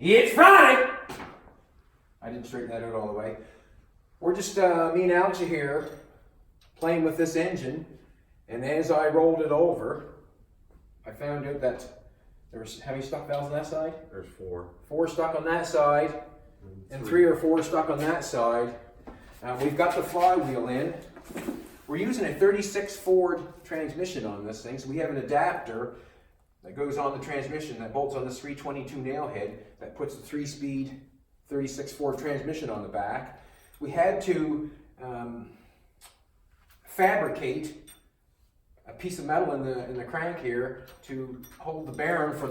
It's Friday! I didn't straighten that out all the way. We're just, me and Alex are here, playing with this engine, and as I rolled it over, I found out that there was, how many stuck valves on that side? There's 4. 4 stuck on that side, and 3 or 4 stuck on that side. We've got the flywheel in. We're using a 36 Ford transmission on this thing, so we have an adapter that goes on the transmission that bolts on this 322 nailhead that puts the 3-speed 36 Ford transmission on the back. We had to fabricate a piece of metal in the crank here to hold the bearing for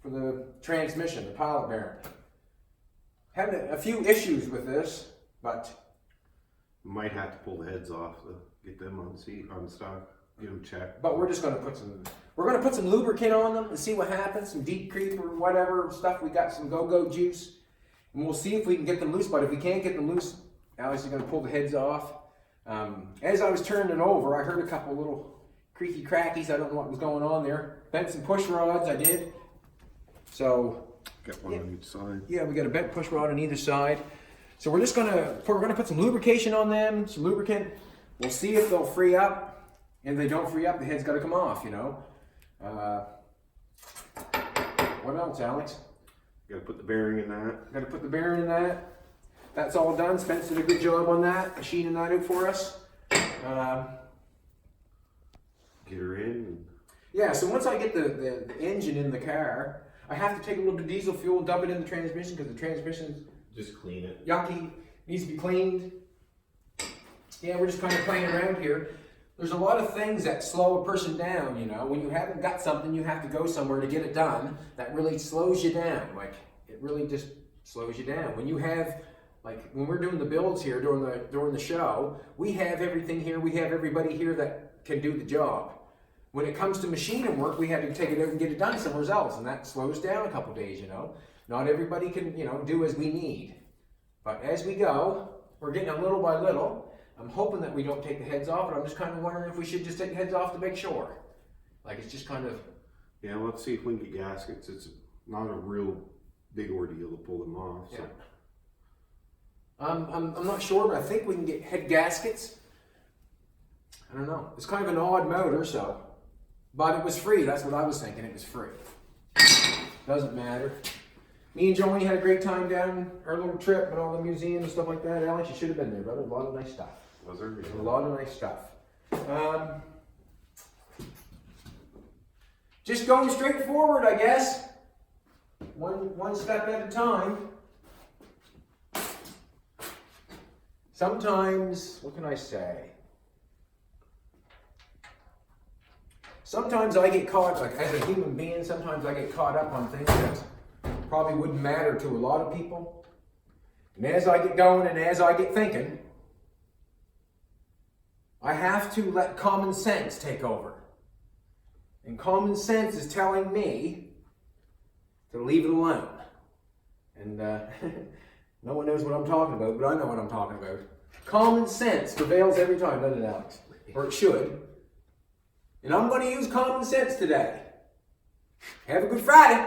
the transmission, the pilot bearing. Had a few issues with this, but might have to pull the heads off to get them on stock, get them checked. But we're just going to put some lubricant on them and see what happens, some deep creep or whatever stuff. We got some go-go juice, and we'll see if we can get them loose. But if we can't get them loose, Alex is going to pull the heads off. As I was turning it over, I heard a couple little creaky crackies. I don't know what was going on there. Bent some push rods, I did. So Got one on each side. yeah, we got a bent push rod on either side. So we're gonna put some lubrication on them, some lubricant. We'll see if they'll free up. If they don't free up, the head's got to come off, you know. What else, Alex? Got to put the bearing in that. Got to put the bearing in that. That's all done. Spence did a good job on that, machining that out for us. Get her in. And Yeah, so once I get the engine in the car, I have to take a little bit of diesel fuel and dump it in the transmission because the transmission's just clean it. yucky, needs to be cleaned. Yeah, we're just kind of playing around here. There's a lot of things that slow a person down, you know. When you haven't got something, you have to go somewhere to get it done. That really slows you down. Like, it really just slows you down. When you have, like, when we're doing the builds here during the show, we have everything here. We have everybody here that can do the job. When it comes to machining work, we had to take it out and get it done somewhere else, and that slows down a couple days, you know. Not everybody can, you know, do as we need. But as we go, we're getting a little by little. I'm hoping that we don't take the heads off, but I'm just kind of wondering if we should just take the heads off to make sure. Like, it's just kind of... Yeah, let's see if we can get gaskets. It's not a real big ordeal to pull them off. So. Yeah. I'm not sure, but I think we can get head gaskets. I don't know. It's kind of an odd motor, so... But it was free. That's what I was thinking. It was free. Doesn't matter. Me and Joni had a great time down our little trip and all the museums and stuff like that. Alex, you should have been there, brother. A lot of nice stuff. Was there? A lot of nice stuff. Just going straight forward, I guess. One step at a time. Sometimes, what can I say? Sometimes I get caught, like as a human being, sometimes I get caught up on things that probably wouldn't matter to a lot of people. And as I get going and as I get thinking, I have to let common sense take over. And common sense is telling me to leave it alone. And no one knows what I'm talking about, but I know what I'm talking about. Common sense prevails every time, doesn't it, Alex? Or it should. And I'm going to use common sense today. Have a good Friday.